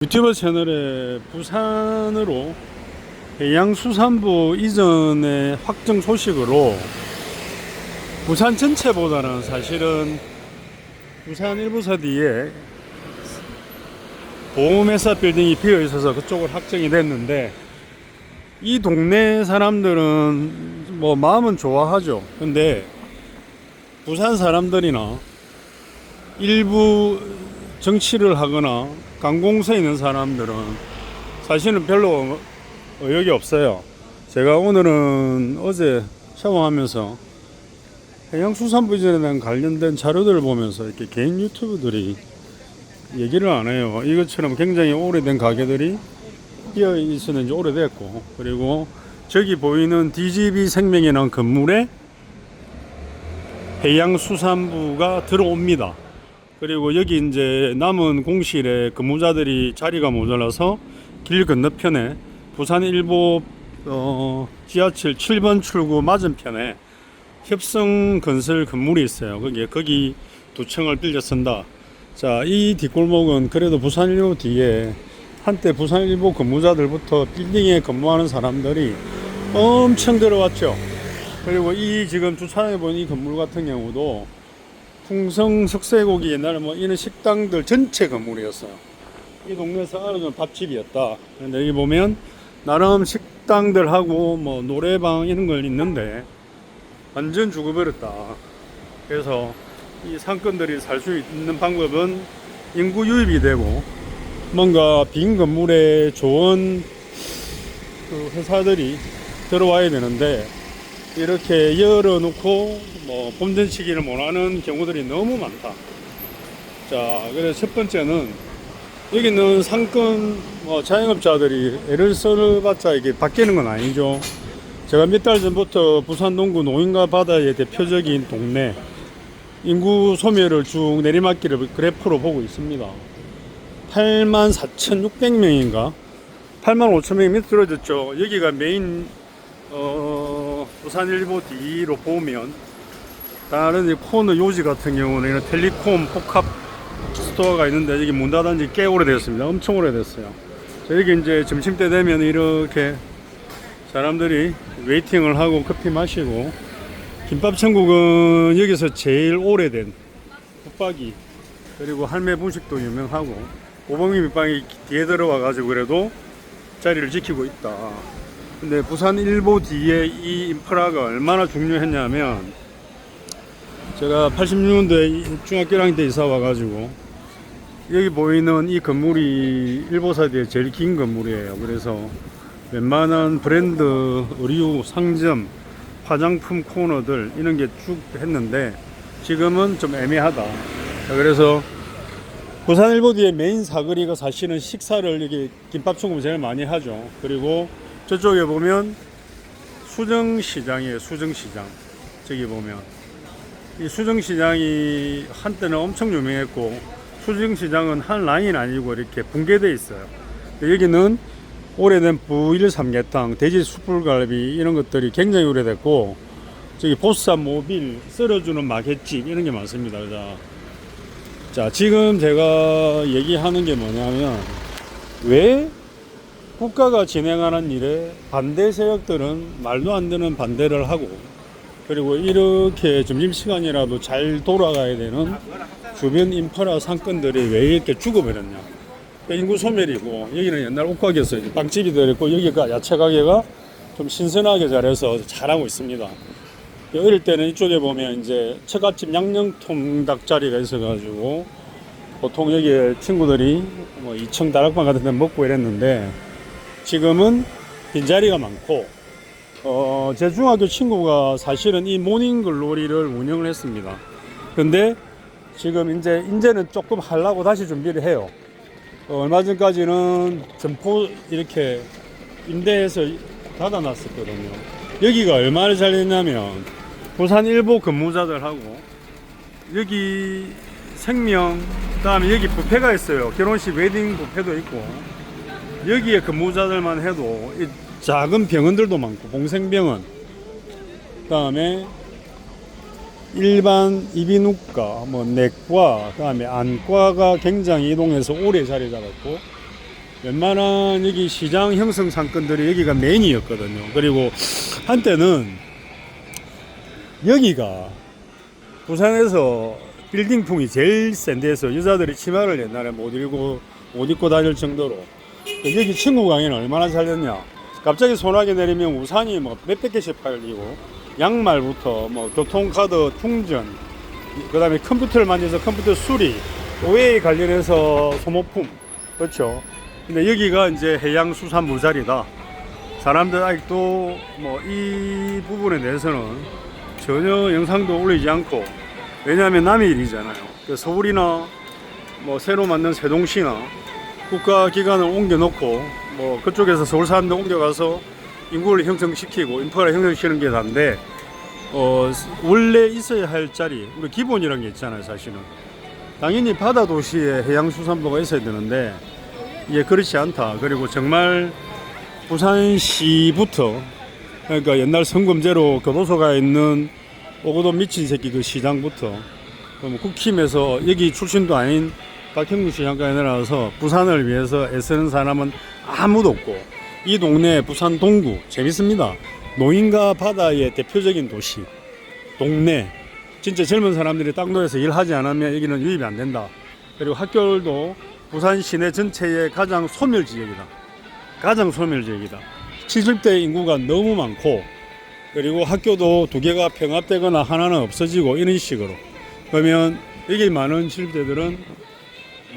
유튜브 채널에 부산으로 해양수산부 이전의 확정 소식으로 부산 전체보다는 사실은 부산 일부사 뒤에 보험회사 빌딩이 비어 있어서 그쪽을 확정이 됐는데, 이 동네 사람들은 뭐 마음은 좋아하죠. 근데 부산 사람들이나 일부 정치를 하거나 관공서에 있는 사람들은 사실은 별로 의욕이 없어요. 제가 오늘은 어제 샤워하면서 해양수산부 이전에 대한 관련된 자료들을 보면서 이렇게 개인 유튜브들이 얘기를 안 해요. 이것처럼 굉장히 오래된 가게들이 비어 있었는 지 오래됐고, 그리고 저기 보이는 DGB 생명이라는 건물에 해양수산부가 들어옵니다. 그리고 여기 이제 남은 공실에 근무자들이 자리가 모자라서 길 건너편에 부산일보 지하철 7번 출구 맞은편에 협성건설 건물이 있어요. 거기 두 층을 빌려 쓴다. 자, 이 뒷골목은 그래도 부산일보 뒤에 한때 부산일보 근무자들부터 빌딩에 근무하는 사람들이 엄청 들어왔죠. 그리고 이 지금 주차장에 보이는 이 건물 같은 경우도 풍성 석쇠고기 옛날에 뭐 이런 식당들 전체 건물이었어요. 이 동네에서 알아주는 밥집이었다. 근데 여기 보면 나름 식당들하고 뭐 노래방 이런 걸 있는데 완전 죽어버렸다. 그래서 이 상권들이 살 수 있는 방법은 인구 유입이 되고 뭔가 빈 건물에 좋은 그 회사들이 들어와야 되는데, 이렇게 열어놓고 뭐 봄전치기를 못하는 경우들이 너무 많다. 자, 그래서 첫 번째는 여기는 상권 자영업자들이 애를 써봤자 이게 바뀌는 건 아니죠. 제가 몇 달 전부터 부산 동구 노인가 바다의 대표적인 동네 인구 소멸을 쭉 내리막길을 그래프로 보고 있습니다. 84,600명인가 85,000명이 밑으로졌죠. 여기가 메인 부산일보 뒤로 보면 다른 코너 요지 같은 경우는 이런 텔리콤 복합 스토어가 있는데 여기 문 닫은 지 꽤 오래됐습니다. 엄청 오래됐어요. 여기 이제 점심때 되면 이렇게 사람들이 웨이팅을 하고 커피 마시고, 김밥천국은 여기서 제일 오래된 붙박이 그리고 할매 분식도 유명하고, 오봉이 밑방이 뒤에 들어와 가지고 그래도 자리를 지키고 있다. 근데 부산일보 뒤에 이 인프라가 얼마나 중요했냐면, 제가 86년도에 중학교 1학년 때 이사 와가지고 여기 보이는 이 건물이 일보사 뒤에 제일 긴 건물이에요. 그래서 웬만한 브랜드, 의류, 상점, 화장품 코너들 이런 게 쭉 했는데 지금은 좀 애매하다. 그래서 부산일보 뒤에 메인 사거리가 사실은 식사를 여기 김밥천국 제일 많이 하죠. 그리고 저쪽에 보면 수정시장이에요. 수정시장. 저기 보면 이 수정시장이 한때는 엄청 유명했고, 수정시장은 한 라인 아니고 이렇게 붕괴되어 있어요. 여기는 오래된 부일 삼계탕, 돼지 숯불갈비 이런 것들이 굉장히 오래됐고, 저기 보쌈 모빌, 썰어주는 마켓집 이런 게 많습니다. 자, 지금 제가 얘기하는 게 뭐냐면, 왜 국가가 진행하는 일에 반대 세력들은 말도 안 되는 반대를 하고, 그리고 이렇게 점심시간이라도 잘 돌아가야 되는 주변 인프라 상권들이 왜 이렇게 죽어버렸냐. 인구 소멸이고, 여기는 옛날 옷가게였어요. 빵집이 들어있고, 여기가 야채 가게가 좀 신선하게 잘해서 잘하고 있습니다. 어릴 때는 이쪽에 보면 이제 처갓집 양념통닭자리가 있어가지고 보통 여기에 친구들이 뭐 2층 다락방 같은 데 먹고 이랬는데, 지금은 빈자리가 많고, 제 중학교 친구가 사실은 이 모닝글로리를 운영을 했습니다. 근데 지금 이제는 조금 하려고 다시 준비를 해요. 얼마 전까지는 점포 이렇게 임대해서 닫아놨었거든요. 여기가 얼마나 잘 됐냐면, 부산일보 근무자들하고 여기 생명, 그다음에 여기 뷔페가 있어요. 결혼식 웨딩 뷔페도 있고, 여기에 근무자들만 해도 이 작은 병원들도 많고, 봉생병원, 그다음에 일반 이비인후과, 뭐 내과, 그다음에 안과가 굉장히 이동해서 오래 자리 잡았고, 웬만한 여기 시장 형성 상권들이 여기가 메인이었거든요. 그리고 한때는 여기가 부산에서 빌딩풍이 제일 센 데서 여자들이 치마를 옛날에 못 입고 다닐 정도로. 여기 친구 강의는 얼마나 살렸냐. 갑자기 소나기 내리면 우산이 뭐 몇백 개씩 팔리고, 양말부터 뭐 교통카드 충전, 그 다음에 컴퓨터를 만져서 컴퓨터 수리, OA 관련해서 소모품. 그렇죠. 근데 여기가 이제 해양수산물 자리다. 사람들 아직도 뭐 이 부분에 대해서는 전혀 영상도 올리지 않고, 왜냐하면 남의 일이잖아요. 서울이나 뭐 새로 만든 세종시나 국가기관을 옮겨놓고 뭐 그쪽에서 서울 사람들 옮겨가서 인구를 형성시키고 인프라를 형성시키는 게 다인데, 원래 있어야 할 자리, 우리 기본이라는 게 있잖아요. 사실은 당연히 바다 도시에 해양수산부가 있어야 되는데 이게 그렇지 않다. 그리고 정말 부산시부터, 그러니까 옛날 성금제로 교도소가 있는 오고도 미친 새끼 그 시장부터, 국힘에서 여기 출신도 아닌 박형구 시장까지 내려와서 부산을 위해서 애쓰는 사람은 아무도 없고, 이 동네 부산 동구 재밌습니다. 노인과 바다의 대표적인 도시, 동네. 진짜 젊은 사람들이 땅도에서 일하지 않으면 여기는 유입이 안 된다. 그리고 학교도 부산 시내 전체의 가장 소멸지역이다. 가장 소멸지역이다. 70대 인구가 너무 많고, 그리고 학교도 두 개가 병합되거나 하나는 없어지고 이런 식으로. 그러면 여기 많은 70대들은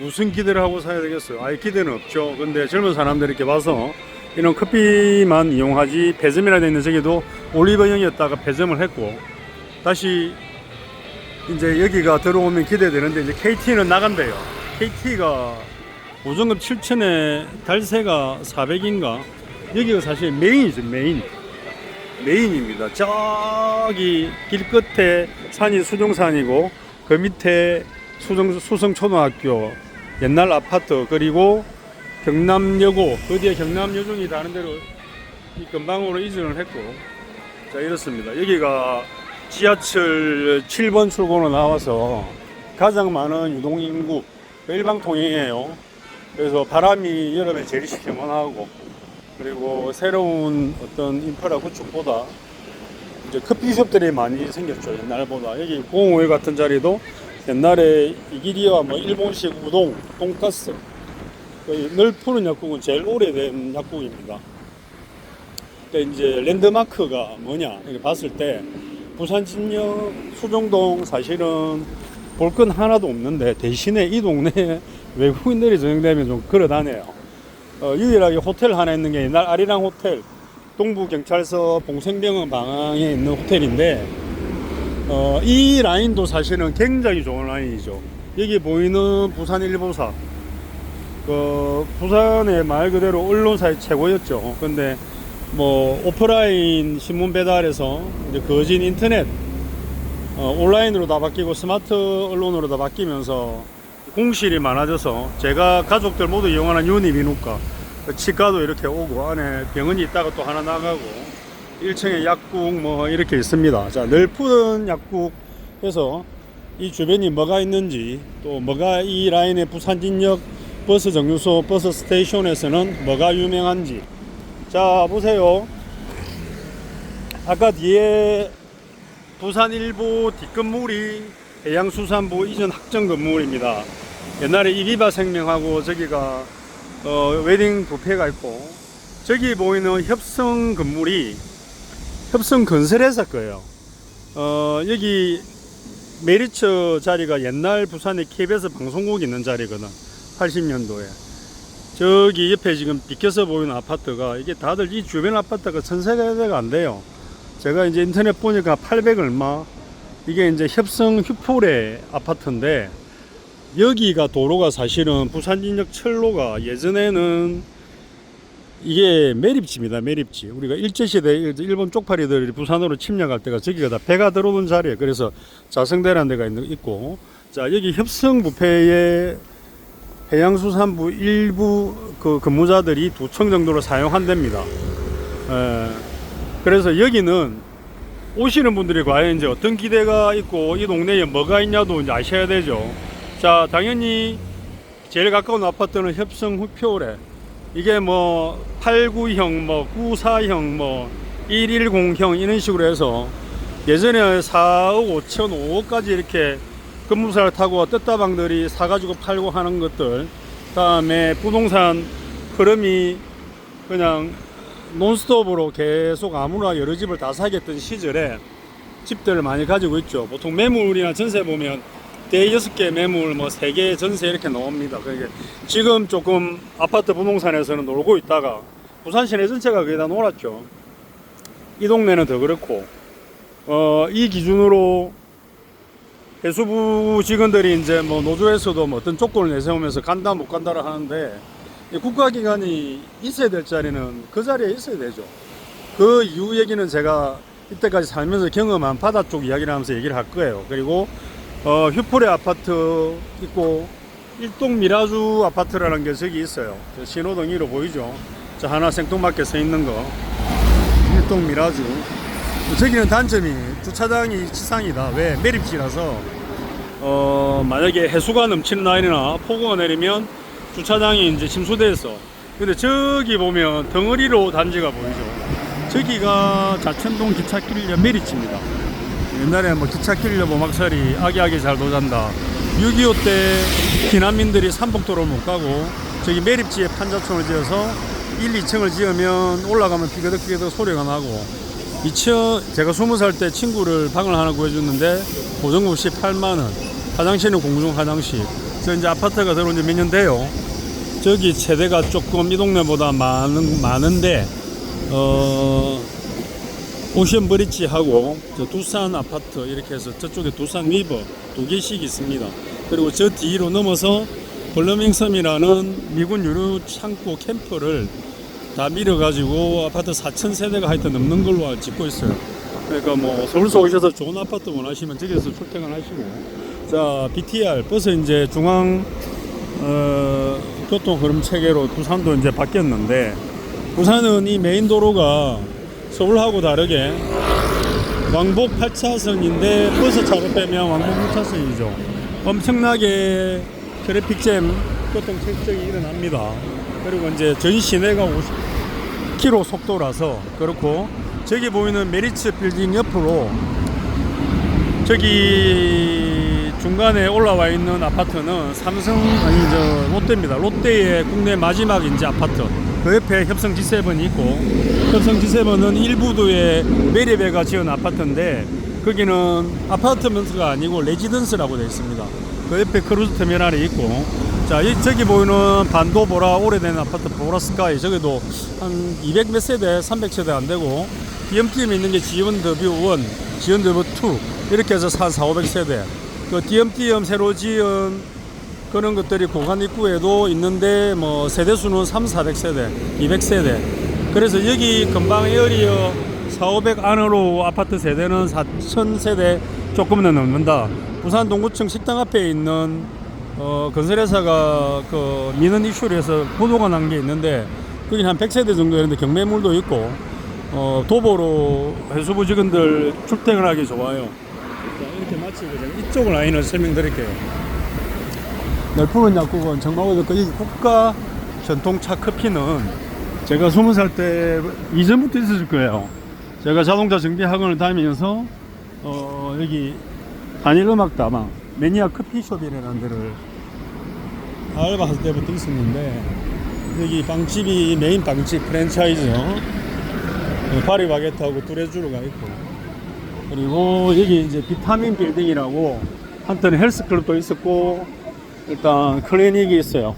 무슨 기대를 하고 살아야 되겠어요? 아예 기대는 없죠. 근데 젊은 사람들이 이렇게 와서 이런 커피만 이용하지, 배점이라 되어 있는 저기도 올리브영이었다가 배점을 했고, 다시 이제 여기가 들어오면 기대되는데, 이제 KT는 나간대요. KT가 보증금 7천에 달세가 400인가? 여기가 사실 메인이죠. 메인입니다. 저기 길 끝에 산이 수정산이고, 그 밑에 수성초등학교, 옛날 아파트, 그리고 경남여고, 그 뒤에 경남여중이 다른 데로 이 근방으로 이전을 했고, 자, 이렇습니다. 여기가 지하철 7번 출구로 나와서 가장 많은 유동인구, 일방통행이에요. 그래서 바람이 여름에 제일 시원하고, 그리고 새로운 어떤 인프라 구축보다 이제 커피숍들이 많이 생겼죠. 옛날보다. 여기 공호회 같은 자리도 옛날에 이기리와 뭐 일본식 우동, 돈가스, 늘 푸는 약국은 제일 오래된 약국입니다. 근데 이제 랜드마크가 뭐냐 이렇게 봤을 때, 부산 진역 수정동 사실은 볼 건 하나도 없는데, 대신에 이 동네에 외국인들이 전용되면 좀 걸어다녀요. 유일하게 호텔 하나 있는 게 옛날 아리랑 호텔, 동부경찰서 봉생병원 방향에 있는 호텔인데, 이 라인도 사실은 굉장히 좋은 라인이죠. 여기 보이는 부산일보사, 부산의 말 그대로 언론사의 최고였죠. 근데 뭐 오프라인 신문 배달에서 이제 거진 인터넷, 온라인으로 다 바뀌고 스마트 언론으로 다 바뀌면서 공실이 많아져서, 제가 가족들 모두 이용하는 유니비누과, 치과도 이렇게 오고, 안에 병원이 있다가 또 하나 나가고, 1층에 약국 뭐 이렇게 있습니다. 자, 늘 푸른 약국에서 이 주변이 뭐가 있는지, 또 뭐가 이 라인의 부산진역 버스 정류소, 버스 스테이션에서는 뭐가 유명한지. 자, 보세요. 아까 뒤에 부산일보 뒷건물이 해양수산부 이전 학정 건물입니다. 옛날에 이비바 생명하고 저기가 웨딩 뷔페가 있고, 저기 보이는 협성 건물이 협성 건설회사 거예요. 여기 메리처 자리가 옛날 부산에 KBS 방송국 있는 자리거든. 80년도에. 저기 옆에 지금 비켜서 보이는 아파트가, 이게 다들 이 주변 아파트가 1,400대가 안 돼요. 제가 이제 인터넷 보니까 800 얼마. 이게 이제 협성 휴포레 아파트인데, 여기가 도로가 사실은 부산진역 철로가 예전에는 이게 매립지입니다. 매립지. 우리가 일제시대 일본 쪽팔이들이 부산으로 침략할 때가 저기가 다 배가 들어오는 자리에, 그래서 자성대라는 데가 있고, 자, 여기 협성 뷔페에 해양수산부 일부 그 근무자들이 2층 정도로 사용한답니다. 그래서 여기는 오시는 분들이 과연 이제 어떤 기대가 있고 이 동네에 뭐가 있냐도 이제 아셔야 되죠. 자, 당연히 제일 가까운 아파트는 협성 후표래. 이게 뭐 89형, 뭐 94형, 뭐 110형 이런 식으로 해서 예전에 4억 5천, 5억까지 이렇게 급무사를 타고 뜯다방들이 사가지고 팔고 하는 것들, 다음에 부동산 흐름이 그냥 논스톱으로 계속 아무나 여러 집을 다 사겠던 시절에 집들을 많이 가지고 있죠. 보통 매물이나 전세 보면 대여섯 개 매물, 뭐 3개 전세 이렇게 나옵니다. 그러니까 지금 조금 아파트 부동산에서는 놀고 있다가 부산 시내 전체가 거의 다 놀았죠. 이 동네는 더 그렇고, 이 기준으로 해수부 직원들이 이제 뭐 노조에서도 뭐 어떤 조건을 내세우면서 간다 못 간다를 하는데, 이 국가기관이 있어야 될 자리는 그 자리에 있어야 되죠. 그 이후 얘기는 제가 이때까지 살면서 경험한 바다 쪽 이야기를 하면서 얘기를 할 거예요. 그리고 휴포레 아파트 있고 일동 미라주 아파트라는 게 저기 있어요. 신호등 위로 보이죠? 저 하나 생뚱맞게 서 있는 거, 일동 미라주. 저기는 단점이 주차장이 지상이다. 왜? 매립지라서 만약에 해수가 넘치는 날이나 폭우가 내리면 주차장이 이제 침수돼서, 근데 저기 보면 덩어리로 단지가 보이죠. 저기가 자천동 기찻길 매립지입니다. 옛날에 뭐 기찻길 모막살이 아기아기 잘 노잔다, 6.25 때 피난민들이 삼복도를 못 가고 저기 매립지에 판자촌을 지어서 1, 2층을 지으면 올라가면 피그덕피그덕 소리가 나고, 제가 20살 때 친구를 방을 하나 구해줬는데 보증금 18만원, 화장실은 공중 화장실. 그래서 이제 아파트가 들어온 지 몇 년 돼요. 저기 세대가 조금 이 동네보다 많은데, 오션 브릿지하고 저 두산 아파트 이렇게 해서 저쪽에 두산 위버 2개씩 있습니다. 그리고 저 뒤로 넘어서 벌러밍섬이라는 미군 유류 창고 캠프를 다 밀어가지고 아파트 4,000세대가 하여튼 넘는 걸로 짓고 있어요. 그러니까 뭐 서울서 오셔서 좋은 아파트 원하시면 저기서 출퇴근하시고, 자 BTR 버스 이제 중앙 교통 흐름 체계로 부산도 이제 바뀌었는데, 부산은 이 메인 도로가 서울하고 다르게 왕복 8차선인데 버스 차로 빼면 왕복 6차선이죠. 엄청나게 트래픽잼, 교통 체증이 일어납니다. 그리고 이제 전 시내가 50km 속도라서 그렇고, 저기 보이는 메리츠 빌딩 옆으로 저기 중간에 올라와 있는 아파트는 롯데입니다. 롯데의 국내 마지막 이제 아파트. 그 옆에 협성 G7이 있고, 협성 G7은 일부도에 매립해가 지은 아파트인데 거기는 아파트먼트가 아니고 레지던스라고 되어 있습니다. 그 옆에 크루즈 터미널이 있고, 자 저기 보이는 반도보라 오래된 아파트 보라스카이, 저기도 한 200 몇 세대, 300세대 안 되고, DMTM에 있는 게 지원더뷰 1, 지원더뷰 2 이렇게 해서 한 400-500세대. 그 DMTM 새로 지은 그런 것들이 고간 입구에도 있는데 뭐 세대수는 300-400세대, 200세대. 그래서 여기 금방 에어리어 400-500 안으로 아파트 세대는 4,000세대 조금 넘는다. 부산 동구청 식당 앞에 있는 건설회사가 그 민원 이슈를 해서 보도가 난 게 있는데, 거긴 한 100세대 정도 되는데 경매물도 있고, 도보로 해수부 직원들 출퇴근하기 좋아요. 자, 이렇게 마치고 제가 이쪽 라인을 설명드릴게요. 푸른 약국은 정말로 거기 국가 전통차 커피는 제가 20살 때 이전부터 있었을 거예요. 제가 자동차 정비 학원을 다니면서 여기 단일음악다방 매니아 커피숍이라는 데를 알바할 때부터 있었는데, 여기 빵집이 메인 빵집 프랜차이즈요. 파리바게트하고 뚜레쥬르가 있고, 그리고 여기 이제 비타민 빌딩이라고 한때는 헬스클럽도 있었고, 일단 클리닉이 있어요.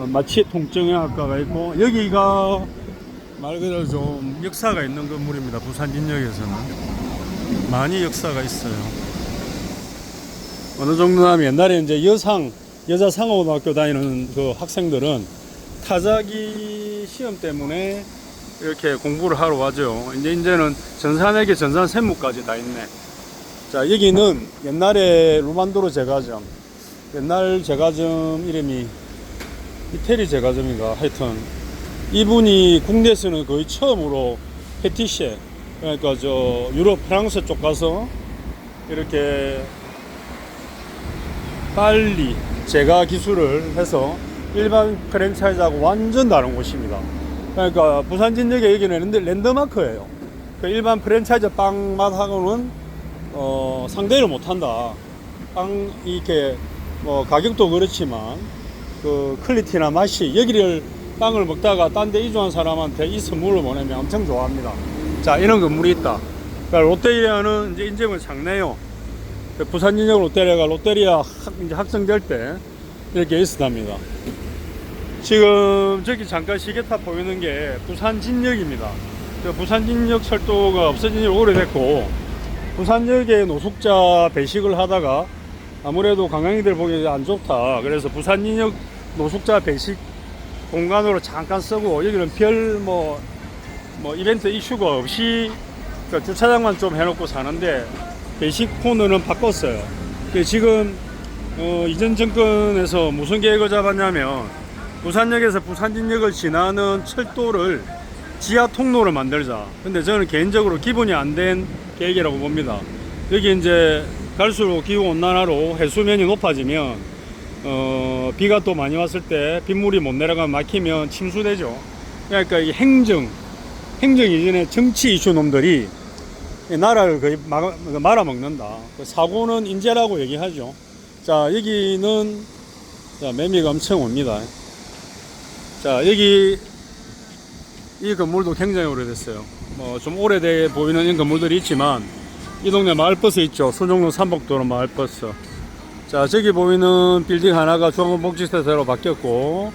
마취 통증의학과가 있고, 여기가 말 그대로 좀 역사가 있는 건물입니다. 부산 인역에서는 많이 역사가 있어요. 어느 정도냐면 옛날에 이제 여자 상호고등학교 다니는 그 학생들은 타자기 시험 때문에 이렇게 공부를 하러 와죠. 이제는 전산회계, 전산 세무까지 다 있네. 자, 여기는 옛날에 루만도르 제과점, 옛날 제과점 이름이 이태리 제과점인가, 하여튼 이분이 국내에서는 거의 처음으로 패티셰, 그러니까 저 유럽 프랑스 쪽 가서 이렇게 빨리 제과 기술을 해서 일반 프랜차이즈하고 완전 다른 곳입니다. 그러니까 부산진역에 여기는 랜드마크예요. 그 일반 프랜차이즈 빵 맛하고는 상대를 못한다. 빵 이렇게 뭐 가격도 그렇지만 그 퀄리티나 맛이, 여기를 빵을 먹다가 딴 데 이주한 사람한테 이 선물을 보내면 엄청 좋아합니다. 자, 이런 건물이 있다. 그러니까 롯데리아는 이제 인정을 장내요. 부산진역 롯데리아가 롯데리아 이제 확정될 때 이렇게 있었답니다. 지금 저기 잠깐 시계탑 보이는 게 부산진역입니다. 부산진역 철도가 없어진 지 오래됐고, 부산역에 노숙자 배식을 하다가 아무래도 관광객들 보기 안 좋다. 그래서 부산진역 노숙자 배식 공간으로 잠깐 쓰고, 여기는 별 뭐 이벤트 이슈가 없이 주차장만 좀 해놓고 사는데 배식 코너는 바꿨어요. 지금 이전 정권에서 무슨 계획을 잡았냐면, 부산역에서 부산진역을 지나는 철도를 지하 통로를 만들자. 근데 저는 개인적으로 기본이 안 된 계획이라고 봅니다. 여기 이제 갈수록 기후 온난화로 해수면이 높아지면 비가 또 많이 왔을 때 빗물이 못 내려가면 막히면 침수되죠. 그러니까 이 행정 이전에 정치 이슈 놈들이 나라를 거의 말아먹는다. 사고는 인재라고 얘기하죠. 자, 여기는 매미가 엄청 옵니다. 자, 여기 이 건물도 굉장히 오래됐어요. 뭐 좀 오래돼 보이는 이 건물들이 있지만, 이 동네 마을버스 있죠. 수종로 삼복도로 마을버스. 자, 저기 보이는 빌딩 하나가 중앙복지시설로 바뀌었고,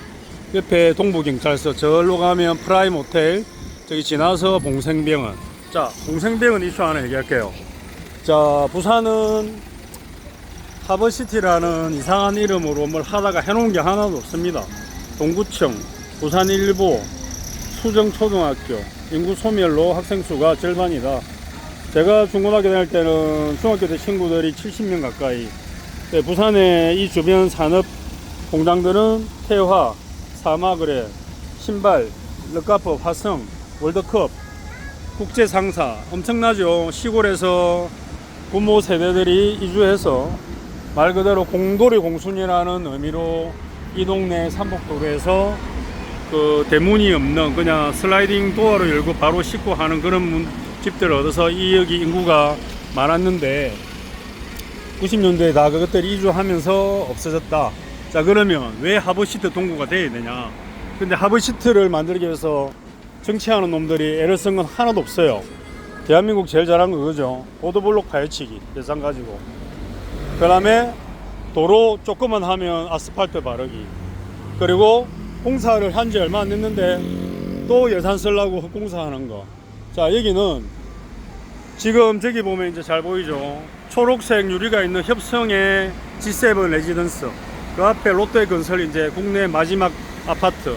옆에 동부경찰서, 저기로 가면 프라임 호텔, 저기 지나서 봉생병원. 자, 봉생병원 이슈 하나 얘기할게요. 자, 부산은 하버시티라는 이상한 이름으로 뭘 하다가 해놓은 게 하나도 없습니다. 동구청, 부산일보, 수정초등학교, 인구 소멸로 학생 수가 절반이다. 제가 중고등학교 다닐 때는 중학교 때 친구들이 70명 가까이. 부산의 이 주변 산업 공장들은 태화, 사마그래, 신발, 르카프, 화성, 월드컵, 국제상사 엄청나죠. 시골에서 부모 세대들이 이주해서 말 그대로 공돌이 공순이라는 의미로 이 동네 삼복도로에서 그 대문이 없는 그냥 슬라이딩 도어를 열고 바로 싣고 하는 그런 집들을 얻어서 이 여기 인구가 많았는데 90년대에 다 그것들이 이주하면서 없어졌다. 자, 그러면 왜 하버시트 동구가 돼야 되냐? 근데 하버시트를 만들기 위해서 정치하는 놈들이 애를 쓴 건 하나도 없어요. 대한민국 제일 잘한 거 그거죠. 보도블록 파헤치기 예산 가지고, 그 다음에 도로 조금만 하면 아스팔트 바르기, 그리고 공사를 한 지 얼마 안 됐는데 또 예산 쓰려고 헛공사하는 거. 자, 여기는 지금 저기 보면 이제 잘 보이죠. 초록색 유리가 있는 협성의 G7 레지던스, 그 앞에 롯데건설 이제 국내 마지막 아파트.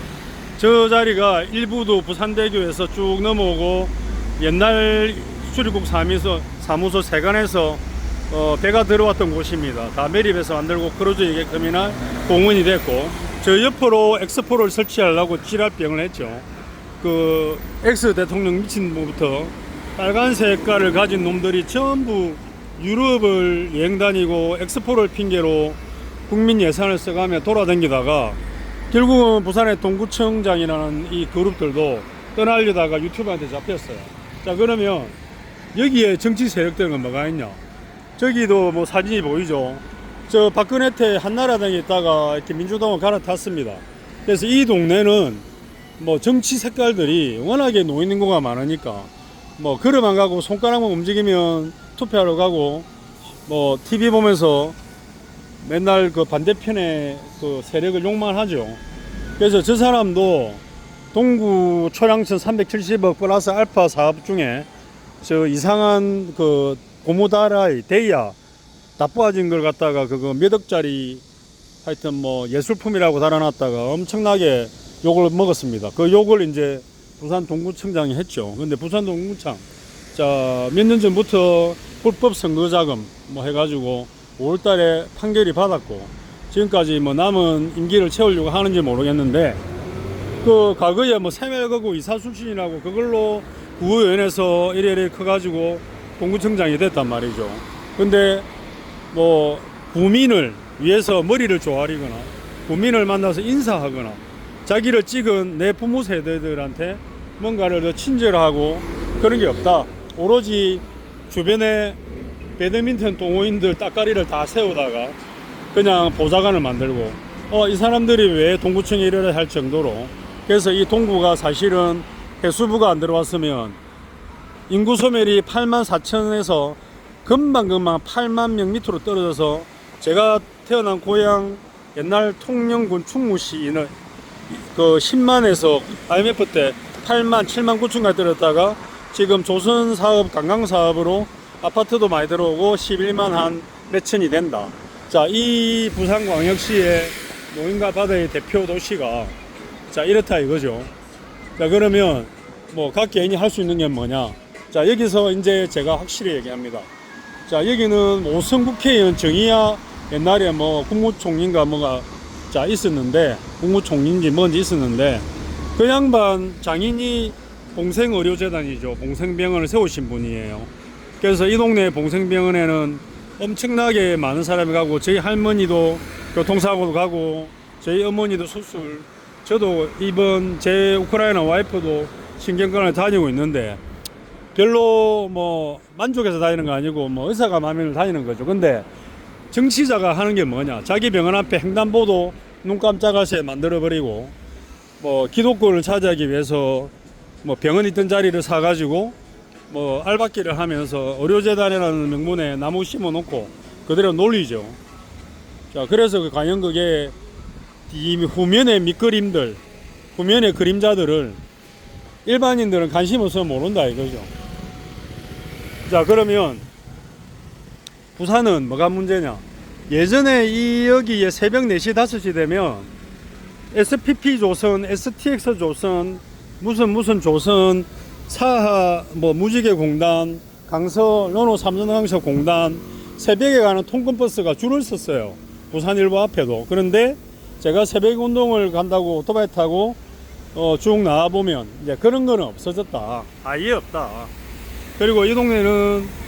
저 자리가 일부도 부산대교에서 쭉 넘어오고 옛날 출입국 사무소 세관에서 배가 들어왔던 곳입니다. 다 매립해서 만들고 크루즈 여객터미널 공원이 됐고, 저 옆으로 엑스포를 설치하려고 지랄병을 했죠. 그 엑스 대통령 미친 놈부터 빨간 색깔을 가진 놈들이 전부 유럽을 여행 다니고 엑스포를 핑계로 국민 예산을 써가며 돌아다니다가 결국은 부산의 동구청장이라는 이 그룹들도 떠나려다가 유튜브한테 잡혔어요. 자, 그러면 여기에 정치 세력들은 뭐가 있냐? 저기도 뭐 사진이 보이죠? 저 박근혜 때 한나라당에 있다가 이렇게 민주당을 갈아탔습니다. 그래서 이 동네는 뭐 정치 색깔들이 워낙에 노인인구가 많으니까 뭐 걸음 안 가고 손가락만 움직이면 투표하러 가고, 뭐 TV 보면서 맨날 그 반대편의 그 세력을 욕만 하죠. 그래서 저 사람도 동구 초량천 370억 플러스 알파 사업 중에 저 이상한 그 고무다라이 데이아 나빠진 걸 갖다가 그거 몇 억짜리 하여튼 뭐 예술품이라고 달아놨다가 엄청나게 욕을 먹었습니다. 그 욕을 이제 부산 동구청장이 했죠. 근데 부산 동구청 자, 몇 년 전부터 불법 선거자금 뭐 해가지고 5월달에 판결이 받았고, 지금까지 뭐 남은 임기를 채우려고 하는지 모르겠는데, 그 과거에 뭐 새멜거구 이사 출신이라고 그걸로 구의원에서 이래이래 커가지고 동구청장이 됐단 말이죠. 근데 뭐 구민을 위해서 머리를 조아리거나 구민을 만나서 인사하거나 자기를 찍은 내 부모 세대들한테 뭔가를 더 친절하고 그런 게 없다. 오로지 주변에 배드민턴 동호인들 따까리를 다 세우다가 그냥 보좌관을 만들고 이 사람들이 왜 동구청에 이르려 할 정도로, 그래서 이 동구가 사실은 해수부가 안 들어왔으면 인구 소멸이 8만 4천에서 금방 8만 명 밑으로 떨어져서, 제가 태어난 고향 옛날 통영군 충무시는 그 10만에서 IMF 때 8만 7만 9천까지 떨어졌다가 지금 조선 사업 관광 사업으로 아파트도 많이 들어오고 11만 한 몇천이 된다. 자, 이 부산광역시의 노인과 바다의 대표 도시가 자 이렇다 이거죠. 자, 그러면 뭐 각 개인이 할 수 있는 게 뭐냐? 자, 여기서 이제 제가 확실히 얘기합니다. 자, 여기는 오선 국회의원 정의야 옛날에 뭐 국무총리인가 뭐가 자 있었는데, 국무총리인지 뭔지 있었는데, 그 양반 장인이 봉생의료재단이죠. 봉생병원을 세우신 분이에요. 그래서 이 동네 봉생병원에는 엄청나게 많은 사람이 가고, 저희 할머니도 교통사고도 가고, 저희 어머니도 수술, 저도 이번 제 우크라이나 와이프도 신경과를 다니고 있는데 별로 뭐 만족해서 다니는 거 아니고 뭐 의사가 마음에 다니는 거죠. 근데 정치자가 하는 게 뭐냐? 자기 병원 앞에 횡단보도 눈 깜짝하게 만들어버리고, 뭐 기독권을 차지하기 위해서 뭐 병원 있던 자리를 사가지고 뭐 알박기를 하면서 의료재단이라는 명분에 나무 심어놓고 그대로 놀리죠. 자, 그래서 과연 그게 이 후면의 밑그림들, 후면의 그림자들을 일반인들은 관심 없으면 모른다 이거죠. 자, 그러면 부산은 뭐가 문제냐? 예전에 이 여기에 새벽 4시 5시 되면 SPP 조선, STX 조선, 무슨 조선, 사하 뭐 무지개 공단, 강서 르노 삼성강서 공단, 새벽에 가는 통근버스가 줄을 섰어요. 부산일보 앞에도. 그런데 제가 새벽 운동을 간다고 오토바이 타고 쭉 나와보면 이제 그런 거는 없어졌다. 아예 없다. 그리고 이 동네는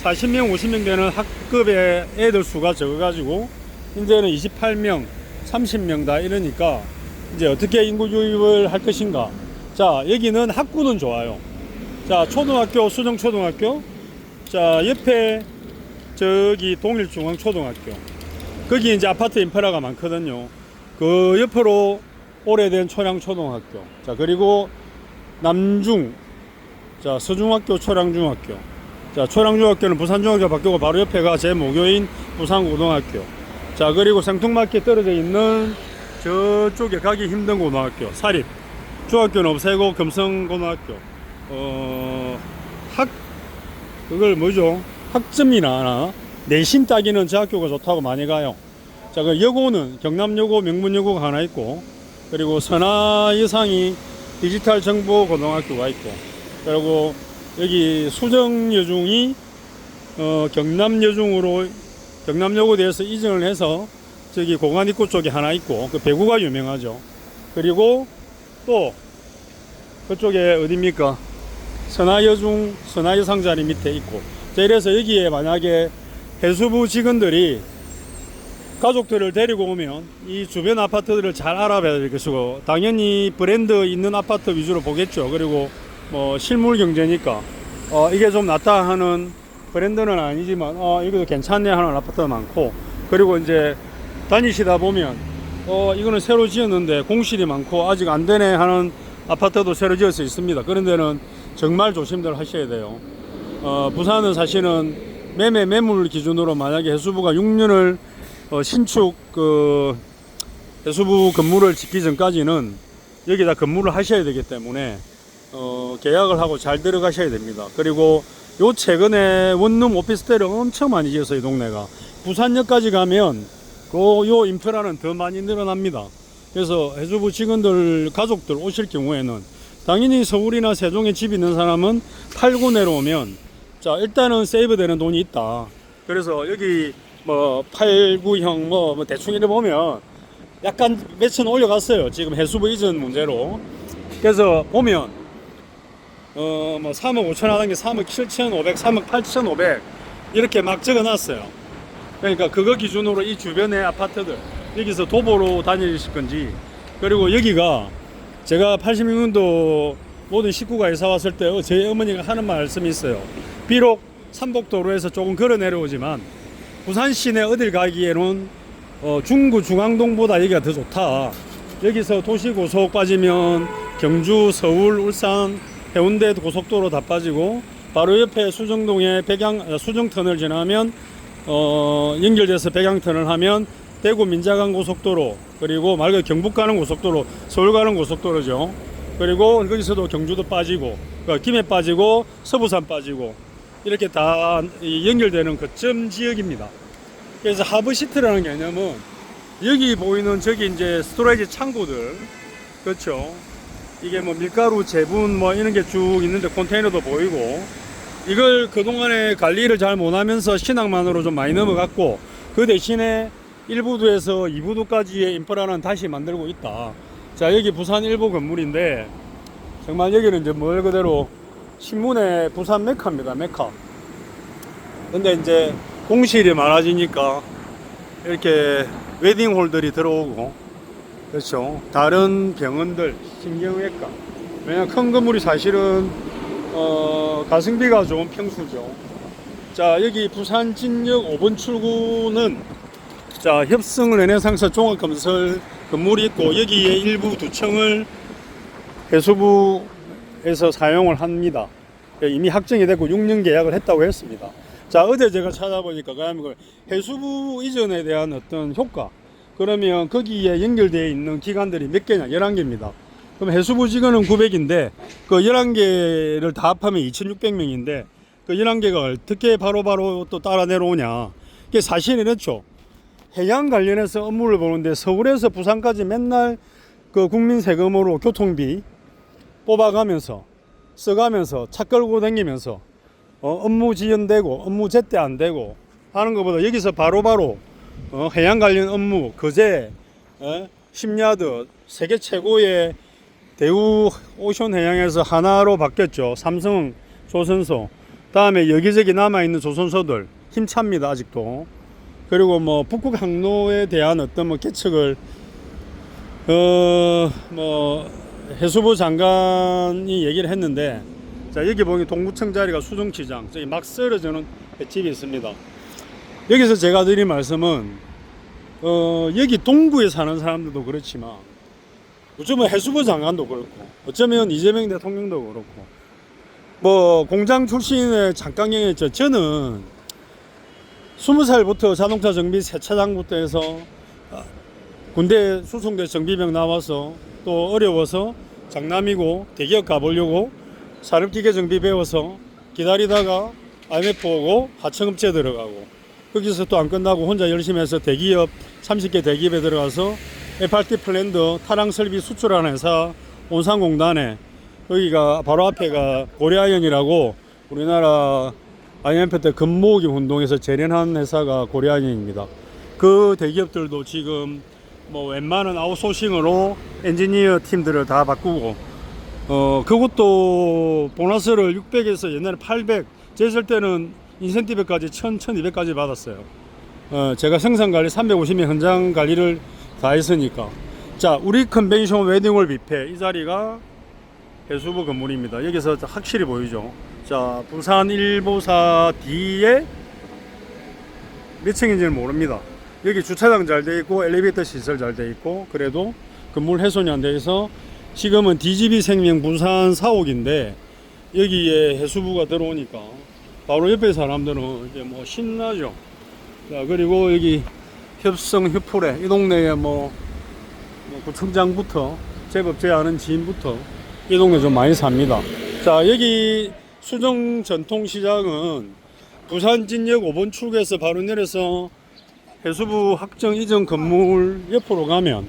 40명, 50명 되는 학급의 애들 수가 적어가지고 이제는 28명, 30명 다 이러니까 이제 어떻게 인구 유입을 할 것인가. 자, 여기는 학구는 좋아요. 자, 초등학교, 수정초등학교. 자, 옆에 저기 동일중앙초등학교. 거기 이제 아파트 인프라가 많거든요. 그 옆으로 오래된 초량초등학교. 자, 그리고 남중. 자, 서중학교, 초량중학교. 자, 초량중학교는 부산중학교 바뀌고 바로 옆에가 제 모교인 부산고등학교. 자, 그리고 생뚱맞게 떨어져 있는 저쪽에 가기 힘든 고등학교, 사립. 중학교는 없애고 금성고등학교. 그걸 뭐죠? 학점이나 하나? 내신 따기는 저 학교가 좋다고 많이 가요. 자, 그 여고는 경남여고, 명문여고가 하나 있고, 그리고 선화여상이 디지털 정보 고등학교가 있고, 그리고 여기 수정여중이 경남여중으로 경남여고대에서 이전을 해서 저기 공안입구 쪽에 하나 있고, 그 배구가 유명하죠. 그리고 또 그쪽에 어딥니까? 선화여중, 선화여상 자리 밑에 있고. 자, 이래서 여기에 만약에 해수부 직원들이 가족들을 데리고 오면 이 주변 아파트들을 잘 알아봐야 될 것이고, 당연히 브랜드 있는 아파트 위주로 보겠죠. 그리고 뭐 실물 경제니까 이게 좀 낫다 하는 브랜드는 아니지만 이것도 괜찮네 하는 아파트가 많고, 그리고 이제 다니시다 보면 이거는 새로 지었는데 공실이 많고 아직 안 되네 하는 아파트도 새로 지을 수 있습니다. 그런 데는 정말 조심들 하셔야 돼요. 부산은 사실은 매물 기준으로 만약에 해수부가 6년을 신축 해수부 건물을 짓기 전까지는 여기다 건물을 하셔야 되기 때문에 계약을 하고 잘 들어가셔야 됩니다. 그리고 요 최근에 원룸 오피스텔을 엄청 많이 지었어요. 이 동네가 부산역까지 가면 요 인프라는 더 많이 늘어납니다. 그래서 해수부 직원들 가족들 오실 경우에는 당연히 서울이나 세종에 집 있는 사람은 팔고 내려오면 자 일단은 세이브 되는 돈이 있다. 그래서 여기 뭐 89형 뭐 대충 이래 보면 약간 몇천 올려갔어요. 지금 해수부 이전 문제로. 그래서 보면 뭐 3억 5천 하는 게 3억 7,500, 3억 8,500 이렇게 막 적어놨어요. 그러니까 그거 기준으로 이 주변의 아파트들 여기서 도보로 다니실 건지, 그리고 여기가 제가 86년도 모든 식구가 이사 왔을 때 저희 어머니가 하는 말씀이 있어요. 비록 삼복도로에서 조금 걸어 내려오지만 부산 시내 어딜 가기에는 중구 중앙동보다 여기가 더 좋다. 여기서 도시고속 빠지면 경주, 서울, 울산, 해운대 고속도로 다 빠지고 바로 옆에 수정동에 수정터널 지나면 연결돼서 백양터널 하면 대구 민자간 고속도로, 그리고 말 그대로 경북 가는 고속도로, 서울 가는 고속도로죠. 그리고 거기서도 경주도 빠지고 김해 빠지고 서부산 빠지고 이렇게 다 연결되는 거점 지역입니다. 그래서 하브시트라는 개념은 여기 보이는 저기 이제 스토리지 창고들, 그렇죠. 이게 뭐 밀가루 제분 뭐 이런 게 쭉 있는데 컨테이너도 보이고, 이걸 그동안에 관리를 잘 못하면서 신앙만으로 좀 많이 넘어갔고, 그 대신에 1부두에서 2부두까지의 인프라는 다시 만들고 있다. 자, 여기 부산 일부 건물인데 정말 여기는 이제 말 그대로 신문의 부산 메카입니다. 메카. 근데 이제 공실이 많아지니까 이렇게 웨딩홀들이 들어오고, 그렇죠. 다른 병원들, 신경외과. 왜냐면 큰 건물이 사실은 가성비가 좋은 평수죠. 자, 여기 부산 진역 5번 출구는 자, 협성 르네상스 종합건설 건물이 있고, 여기에 일부 2층을 해수부에서 사용을 합니다. 이미 확정이 됐고 6년 계약을 했다고 했습니다. 자, 어제 제가 찾아보니까 그 해수부 이전에 대한 어떤 효과, 그러면 거기에 연결되어 있는 기관들이 몇 개냐? 11개입니다. 그럼 해수부 직원은 900인데 그 11개를 다 합하면 2600명인데 그 11개가 어떻게 바로바로 또 따라 내려오냐? 그게 사실은 이렇죠. 해양 관련해서 업무를 보는데 서울에서 부산까지 맨날 그 국민 세금으로 교통비 뽑아가면서 써가면서 차 끌고 다니면서 업무 지연되고 업무 제때 안 되고 하는 것보다 여기서 바로바로 해양 관련 업무, 거제, 심야드, 세계 최고의 대우 오션 해양에서 하나로 바뀌었죠. 삼성, 조선소. 다음에 여기저기 남아있는 조선소들 힘찹니다, 아직도. 그리고 뭐 북극 항로에 대한 어떤 뭐 개척을 해수부 장관이 얘기를 했는데, 자, 여기 보면 동구청 자리가 수정시장, 저기 막 쓰러지는 횟집이 있습니다. 여기서 제가 드린 말씀은 여기 동구에 사는 사람들도 그렇지만 요즘은 해수부 장관도 그렇고 어쩌면 이재명 대통령도 그렇고 뭐 공장 출신의 장강경이었죠. 저는 20살부터 자동차 정비 세차장부터 해서 군대 수송대 정비병 나와서 또 어려워서 장남이고 대기업 가보려고 산업기계 정비 배워서 기다리다가 IMF 오고 하청업체 들어가고 거기서 또 안 끝나고 혼자 열심히 해서 대기업 30개 대기업에 들어가서 FRT 플랜드 타랑 설비 수출하는 회사 온산공단에, 여기가 바로 앞에가 고려아연이라고 우리나라 IMF 때 금모으기 운동에서 재련한 회사가 고려아연입니다. 그 대기업들도 지금 뭐 웬만한 아웃소싱으로 엔지니어 팀들을 다 바꾸고 그것도 보너스를 600에서 옛날에 800, 제 있을 때는 인센티브까지 1000, 1200까지 받았어요. 제가 생산관리 350명 현장 관리를 다 했으니까. 자, 우리 컨벤션 웨딩홀 뷔페, 이 자리가 해수부 건물입니다. 여기서 확실히 보이죠. 자, 부산 1보사 D에 몇 층인지는 모릅니다. 여기 주차장 잘 돼 있고 엘리베이터 시설 잘 돼 있고 그래도 건물 훼손이 안 돼 있어 지금은 DGB 생명 부산 사옥인데 여기에 해수부가 들어오니까 바로 옆에 사람들은 이제 뭐 신나죠. 자, 그리고 여기 협성 휴프레, 이 동네에 뭐 구청장부터 제법 제 아는 지인부터 이 동네 좀 많이 삽니다. 자, 여기 수정 전통시장은 부산 진역 5번 출구에서 바로 내려서 해수부 확정 이전 건물 옆으로 가면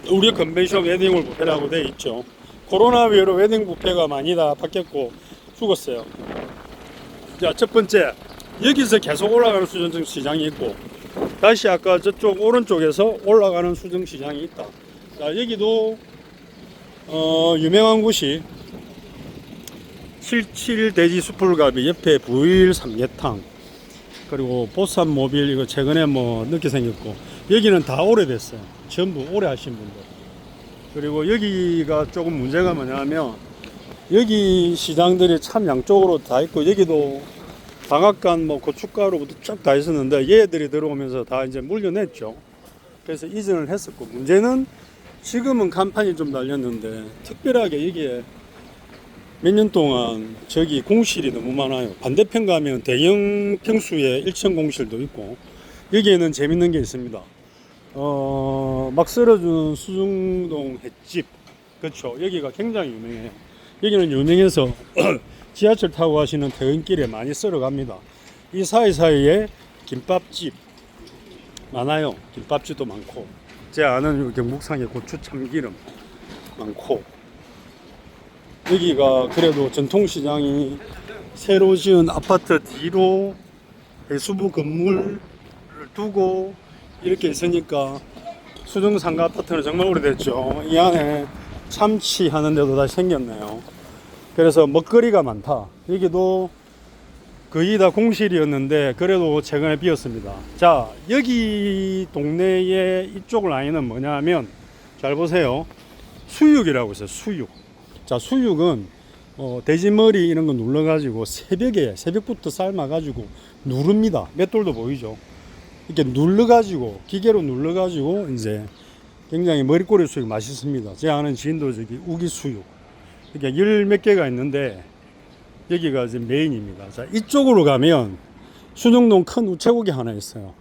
우리 컨벤션 웨딩홀 뷔페라고 돼 있죠. 코로나 위로 웨딩 뷔페가 많이 다 바뀌었고 죽었어요. 자, 첫 번째, 여기서 계속 올라가는 수정 시장이 있고 다시 아까 저쪽 오른쪽에서 올라가는 수정 시장이 있다. 자, 여기도 유명한 곳이 77 돼지 숯불갈비 옆에 부일 삼계탕, 그리고 보쌈 모빌, 이거 최근에 뭐 늦게 생겼고 여기는 다 오래됐어요. 전부 오래 하신 분들. 그리고 여기가 조금 문제가 뭐냐면 여기 시장들이 참 양쪽으로 다 있고 여기도 방앗간 뭐 고춧가루부터 쫙 다 있었는데 얘들이 들어오면서 다 이제 물려냈죠. 그래서 이전을 했었고 문제는 지금은 간판이 좀 달렸는데 특별하게 여기에 몇 년 동안 저기 공실이 너무 많아요. 반대편 가면 대형 평수의 1층 공실도 있고 여기에는 재밌는 게 있습니다. 막 썰어준 수중동 횟집 그렇죠. 여기가 굉장히 유명해요. 여기는 유명해서 지하철 타고 가시는 퇴근길에 많이 썰어갑니다. 이 사이사이에 김밥집 많아요. 김밥집도 많고 제 아는 경북상에 고추 참기름 많고 여기가 그래도 전통시장이 새로 지은 아파트 뒤로 해수부 건물을 두고 이렇게 있으니까 수중상가 아파트는 정말 오래됐죠. 이 안에 참치 하는 데도 다시 생겼네요. 그래서 먹거리가 많다. 여기도 거의 다 공실이었는데 그래도 최근에 비었습니다. 자, 여기 동네의 이쪽 라인은 뭐냐면 잘 보세요. 수육이라고 있어요. 수육. 자, 수육은 돼지머리 이런 거 눌러가지고 새벽부터 삶아가지고 누릅니다. 맷돌도 보이죠. 이렇게 눌러가지고 기계로 눌러가지고 이제 굉장히 머리꼬리 수육 맛있습니다. 제 아는 지인도 저기 우기 수육 이렇게 열 몇 개가 있는데 여기가 이제 메인입니다. 자, 이쪽으로 가면 수중동 큰 우체국이 하나 있어요.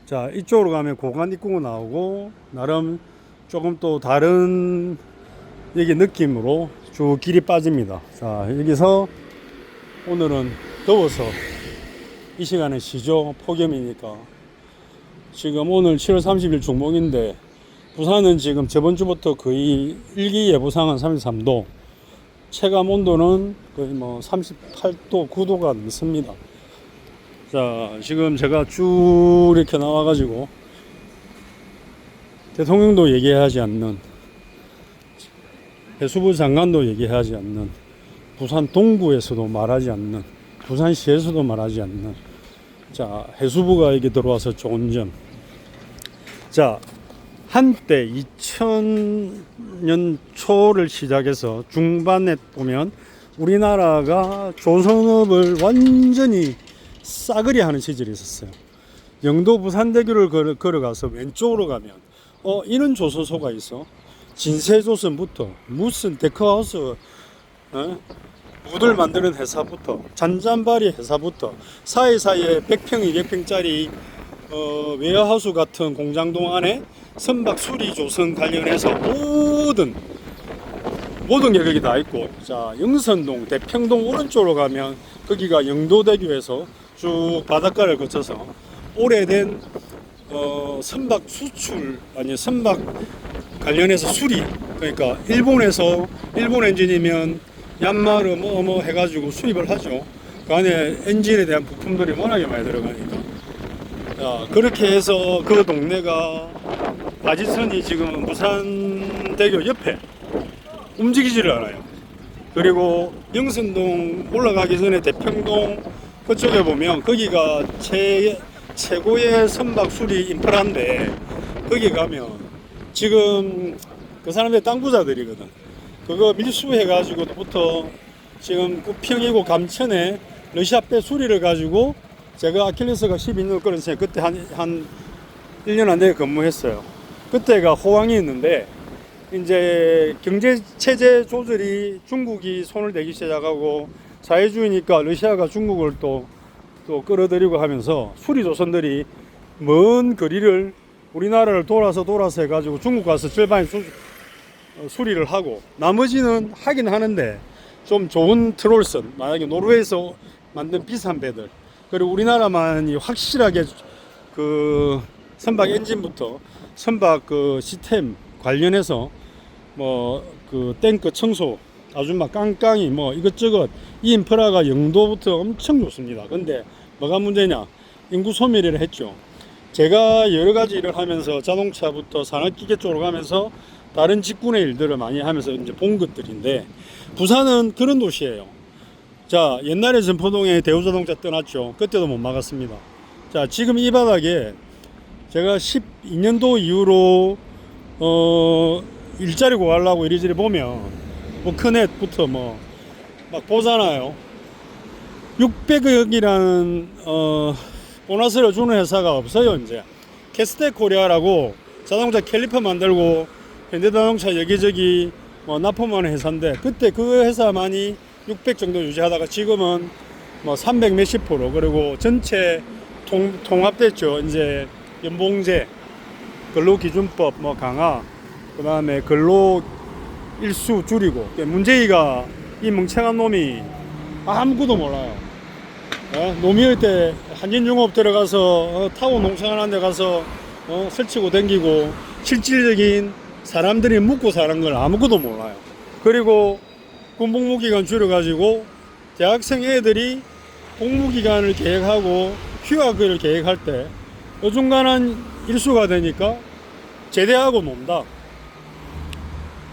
자, 이쪽으로 가면 고관 입구가 나오고 나름 조금 또 다른 여기 느낌으로 쭉 길이 빠집니다. 자, 여기서 오늘은 더워서 이 시간에 쉬죠. 폭염이니까. 지금 오늘 7월 30일 중목인데 부산은 지금 저번 주부터 거의 일기예보상은 33도, 체감 온도는 거의 뭐 38도, 9도가 넘습니다. 자, 지금 제가 쭉 이렇게 나와가지고 대통령도 얘기하지 않는, 해수부 장관도 얘기하지 않는, 부산 동구에서도 말하지 않는, 부산시에서도 말하지 않는, 자, 해수부가 여기 들어와서 좋은 점. 자, 한때 2000년 초를 시작해서 중반에 보면 우리나라가 조선업을 완전히 싸그리 하는 시절이 있었어요. 영도 부산대교를 걸어가서 왼쪽으로 가면 이런 조선소가 있어. 진세조선부터 무슨 데크하우스 무들 만드는 회사부터 잔잔바리 회사부터 사이사이에 100평 200평짜리 웨어하우스 같은 공장동 안에 선박 수리 조선 관련해서 모든 게 거기 다 있고, 자, 영선동 대평동 오른쪽으로 가면 거기가 영도대교에서 쭉 바닷가를 거쳐서 오래된 선박 수출 아니 선박 관련해서 수리, 그러니까 일본에서 일본 엔진이면 얀마르 뭐 해가지고 수입을 하죠. 그 안에 엔진에 대한 부품들이 워낙에 많이 들어가니까. 자, 그렇게 해서 그 동네가 바지선이 지금 부산대교 옆에 움직이지를 않아요. 그리고 영선동 올라가기 전에 대평동 그쪽에 보면 거기가 최고의 선박 수리 인프라인데 거기 가면 지금 그 사람들 땅 부자들이거든. 그거 밀수해가지고부터 지금 구평이고 감천에 러시아 배 수리를 가지고 제가 아킬레스가 12년 끌었어요. 그때 한 1년 안 되게 근무했어요. 그때가 호황이 있는데 이제 경제체제 조절이 중국이 손을 대기 시작하고 사회주의니까 러시아가 중국을 또 끌어들이고 하면서 수리조선들이 먼 거리를 우리나라를 돌아서 해가지고 중국 가서 절반이 수리를 하고 나머지는 하긴 하는데 좀 좋은 트롤선, 만약에 노르웨이에서 만든 비싼 배들, 그리고 우리나라만이 확실하게 그 선박 엔진부터 선박 그 시스템 관련해서 뭐 그 탱크 청소 아주 막 깡깡이 뭐 이것저것 이 인프라가 영도부터 엄청 좋습니다. 근데 뭐가 문제냐? 인구 소멸을 했죠. 제가 여러 가지 일을 하면서 자동차부터 산업기계 쪽으로 가면서 다른 직군의 일들을 많이 하면서 이제 본 것들인데 부산은 그런 도시예요. 자, 옛날에 전포동에 대우자동차 떠났죠. 그때도 못 막았습니다. 자, 지금 이 바닥에 제가 12년도 이후로 일자리 구하려고 이리저리 보면 뭐 큰앱부터 뭐 막 보잖아요. 600억이라는 보너스를 주는 회사가 없어요. 이제 캐스텍 코리아라고 자동차 캘리퍼 만들고 현대자동차 여기저기 뭐 납품하는 회사인데, 그때 그 회사만이 600 정도 유지하다가 지금은 뭐 300 몇십 프로, 그리고 전체 통합됐죠. 이제 연봉제, 근로기준법 뭐 강화, 그 다음에 근로 일수 줄이고. 문재희가 이 멍청한 놈이 아무것도 몰라요. 노무현 때 한진중업 들어가서 타고 농사하는 데 가서 설치고 댕기고 실질적인 사람들이 묵고 사는 걸 아무것도 몰라요. 그리고 군복무기간 줄여가지고 대학생 애들이 복무기간을 계획하고 휴학을 계획할 때 어중간한 일수가 되니까 제대하고 논다,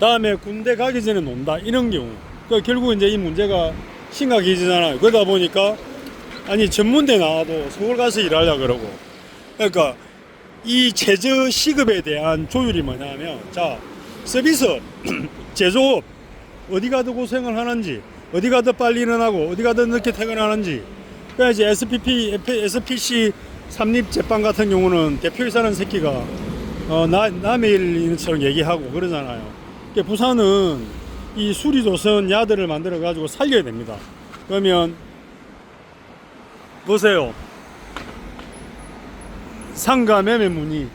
다음에 군대 가기 전에 논다, 이런 경우. 그러니까 결국 이제 이 문제가 심각해지잖아요. 그러다 보니까 아니 전문대 나와도 서울 가서 일하려 그러고. 그러니까 이 최저 시급에 대한 조율이 뭐냐면, 자, 서비스 제조업 어디가 더 고생을 하는지, 어디가 더 빨리 일어나고 어디가 더 늦게 퇴근하는지. 그러니까 이제 SPC 삼립제빵 같은 경우는 대표이사는 새끼가 남의 일처럼 얘기하고 그러잖아요. 그러니까 부산은 이 수리조선 야들을 만들어 가지고 살려야 됩니다. 그러면 보세요. 상가 매매 문의,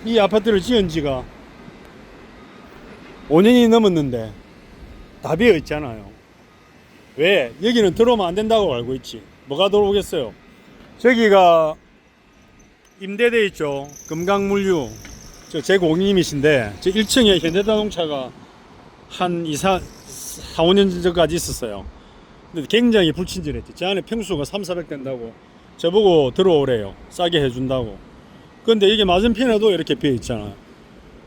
이 아파트를 지은 지가 5년이 넘었는데 다 비어 있잖아요. 왜? 여기는 들어오면 안 된다고 알고 있지. 뭐가 들어오겠어요? 저기가 임대돼 있죠. 금강물류. 제 고객님이신데, 저 1층에 현대자동차가 한 4, 5년 전까지 있었어요. 근데 굉장히 불친절했지. 제 안에 평수가 300-400 된다고 저보고 들어오래요. 싸게 해준다고. 근데 이게 맞은편에도 이렇게 비어 있잖아.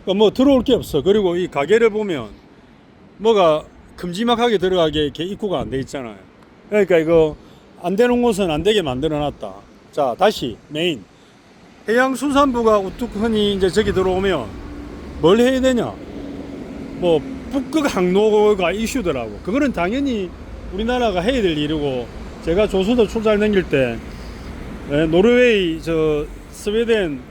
그러니까 뭐 들어올 게 없어. 그리고 이 가게를 보면 뭐가 큼지막하게 들어가게 이렇게 입구가 안 돼 있잖아요. 그러니까 이거 안 되는 곳은 안 되게 만들어 놨다. 자, 다시 메인. 해양수산부가 우뚝 흔히 이제 저기 들어오면 뭘 해야 되냐? 뭐 북극 항로가 이슈더라고. 그거는 당연히 우리나라가 해야 될 일이고, 제가 조선도 출장 다닐 때 노르웨이, 스웨덴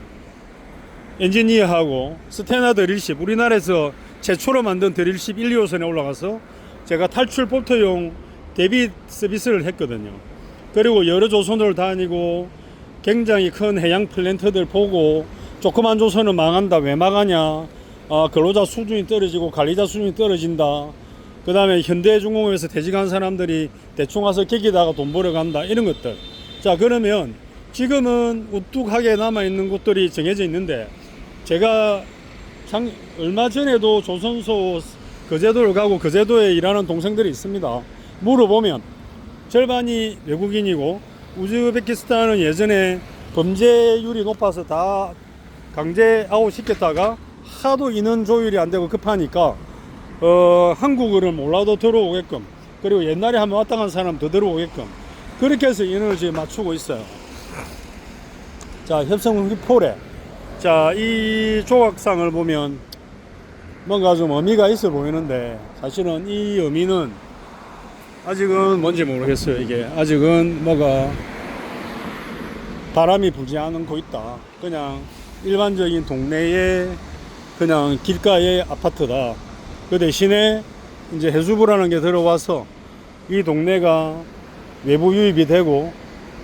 엔지니어하고 스테나 드릴십, 우리나라에서 최초로 만든 드릴십 1, 2호선에 올라가서 제가 탈출 보트용 대비 서비스를 했거든요. 그리고 여러 조선을 다니고 굉장히 큰 해양 플랜트들 보고, 조그만 조선은 망한다. 왜 망하냐? 근로자 수준이 떨어지고 관리자 수준이 떨어진다. 그 다음에 현대중공업에서 퇴직한 사람들이 대충 와서 거기다가 돈 벌어간다, 이런 것들. 자, 그러면 지금은 우뚝하게 남아있는 곳들이 정해져 있는데, 제가 얼마 전에도 조선소 거제도를 가고 거제도에 일하는 동생들이 있습니다. 물어보면 절반이 외국인이고, 우즈베키스탄은 예전에 범죄율이 높아서 다 강제 아웃 시켰다가 하도 인원 조율이 안 되고 급하니까 한국어를 몰라도 들어오게끔, 그리고 옛날에 한번 왔다 간 사람 더 들어오게끔 그렇게 해서 인원을 지금 맞추고 있어요. 자, 협성 휘포레. 자, 이 조각상을 보면 뭔가 좀 의미가 있어 보이는데, 사실은 이 의미는 아직은 뭔지 모르겠어요. 이게 아직은 뭐가 바람이 불지 않고 있다. 그냥 일반적인 동네의 그냥 길가의 아파트다. 그 대신에 이제 해수부라는 게 들어와서 이 동네가 외부 유입이 되고,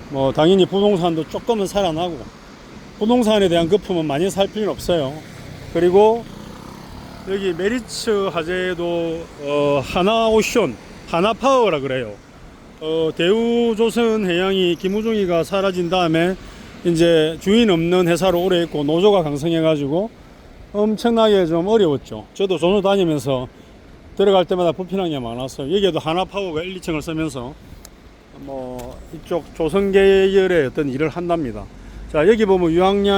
뭐 당연히 부동산도 조금은 살아나고, 부동산에 대한 거품은 많이 살 필요는 없어요. 그리고 여기 메리츠 화재도 하나오션, 하나파워라 그래요. 대우조선해양이 김우중이가 사라진 다음에 이제 주인 없는 회사로 오래 있고 노조가 강성해가지고 엄청나게 좀 어려웠죠. 저도 조선 다니면서 들어갈 때마다 불편한 게 많았어요. 여기에도 하나파워가 1, 2층을 쓰면서 뭐 이쪽 조선 계열의 어떤 일을 한답니다. 자, 여기 보면 유황량